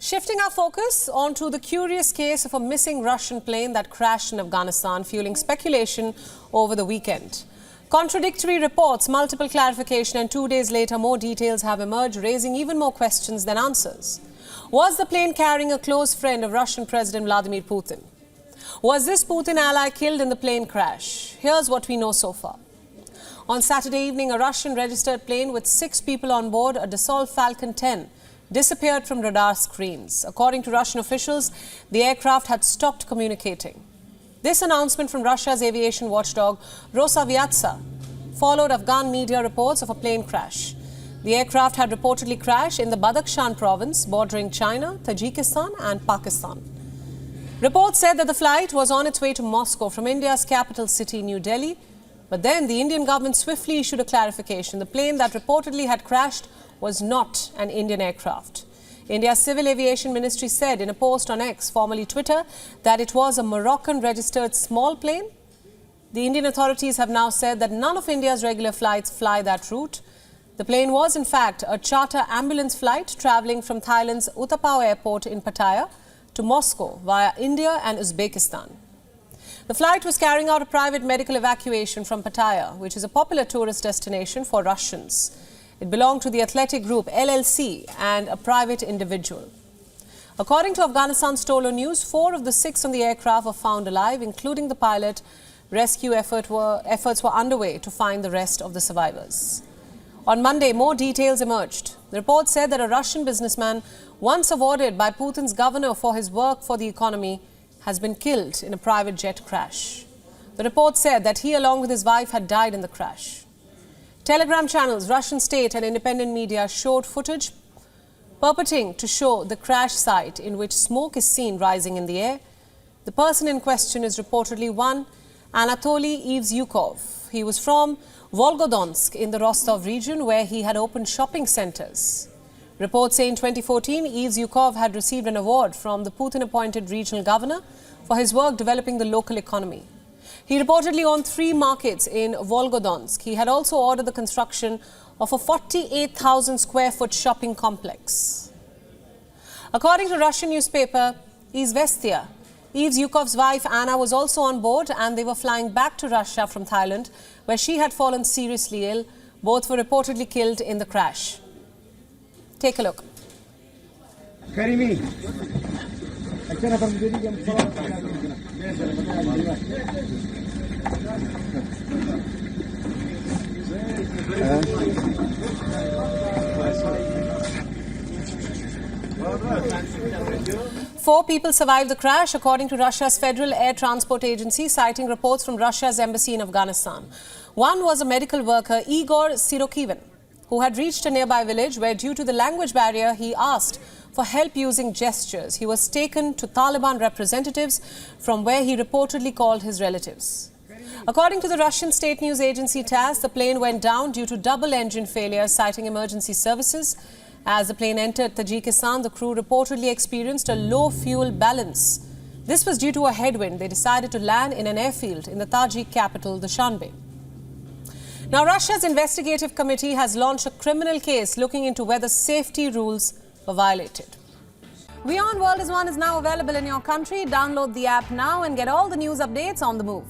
Shifting our focus onto the curious case of a missing Russian plane that crashed in Afghanistan, fueling speculation over the weekend. Contradictory reports, multiple clarification, and 2 days later more details have emerged, raising even more questions than answers. Was the plane carrying a close friend of Russian President Vladimir Putin? Was this Putin ally killed in the plane crash? Here's what we know so far. On Saturday evening, a Russian-registered plane with 6 people on board, a Dassault Falcon 10, disappeared from radar screens. According to Russian officials, the aircraft had stopped communicating. This announcement from Russia's aviation watchdog Rosaviatsa followed Afghan media reports of a plane crash. The aircraft had reportedly crashed in the Badakhshan province bordering China, Tajikistan and Pakistan. Reports said that the flight was on its way to Moscow from India's capital city, New Delhi. But then the Indian government swiftly issued a clarification. The plane that reportedly had crashed was not an Indian aircraft. India's Civil Aviation Ministry said in a post on X, formerly Twitter, that it was a Moroccan-registered small plane. The Indian authorities have now said that none of India's regular flights fly that route. The plane was, in fact, a charter ambulance flight travelling from Thailand's Utapao airport in Pattaya to Moscow via India and Uzbekistan. The flight was carrying out a private medical evacuation from Pattaya, which is a popular tourist destination for Russians. It belonged to the athletic group LLC and a private individual. According to Afghanistan Stolen News, 4 of the 6 on the aircraft were found alive, including the pilot. Rescue efforts were underway to find the rest of the survivors. On Monday, more details emerged. The report said that a Russian businessman, once awarded by Putin's governor for his work for the economy, has been killed in a private jet crash. The report said that he, along with his wife, had died in the crash. Telegram channels, Russian state and independent media showed footage purporting to show the crash site in which smoke is seen rising in the air. The person in question is reportedly one Anatoly Evzyukov. He was from Volgodonsk in the Rostov region, where he had opened shopping centers. Reports say in 2014, Evzyukov had received an award from the Putin-appointed regional governor for his work developing the local economy. He reportedly owned 3 markets in Volgodonsk. He had also ordered the construction of a 48,000 square foot shopping complex. According to Russian newspaper Izvestia, Evzyukov's wife Anna was also on board, and they were flying back to Russia from Thailand, where she had fallen seriously ill. Both were reportedly killed in the crash. Take a look. Four people survived the crash, according to Russia's Federal Air Transport Agency, citing reports from Russia's embassy in Afghanistan. One was a medical worker, Igor Sirokivin, who had reached a nearby village where, due to the language barrier, he asked for help using gestures. He was taken to Taliban representatives, from where he reportedly called his relatives. According to the Russian state news agency TASS, the plane went down due to double engine failure, citing emergency services. As the plane entered Tajikistan, the crew reportedly experienced a low fuel balance. This was due to a headwind. They decided to land in an airfield in the Tajik capital, Dushanbe. Now, Russia's investigative committee has launched a criminal case looking into whether safety rules were violated. WION World is now available in your country. Download the app now and get all the news updates on the move.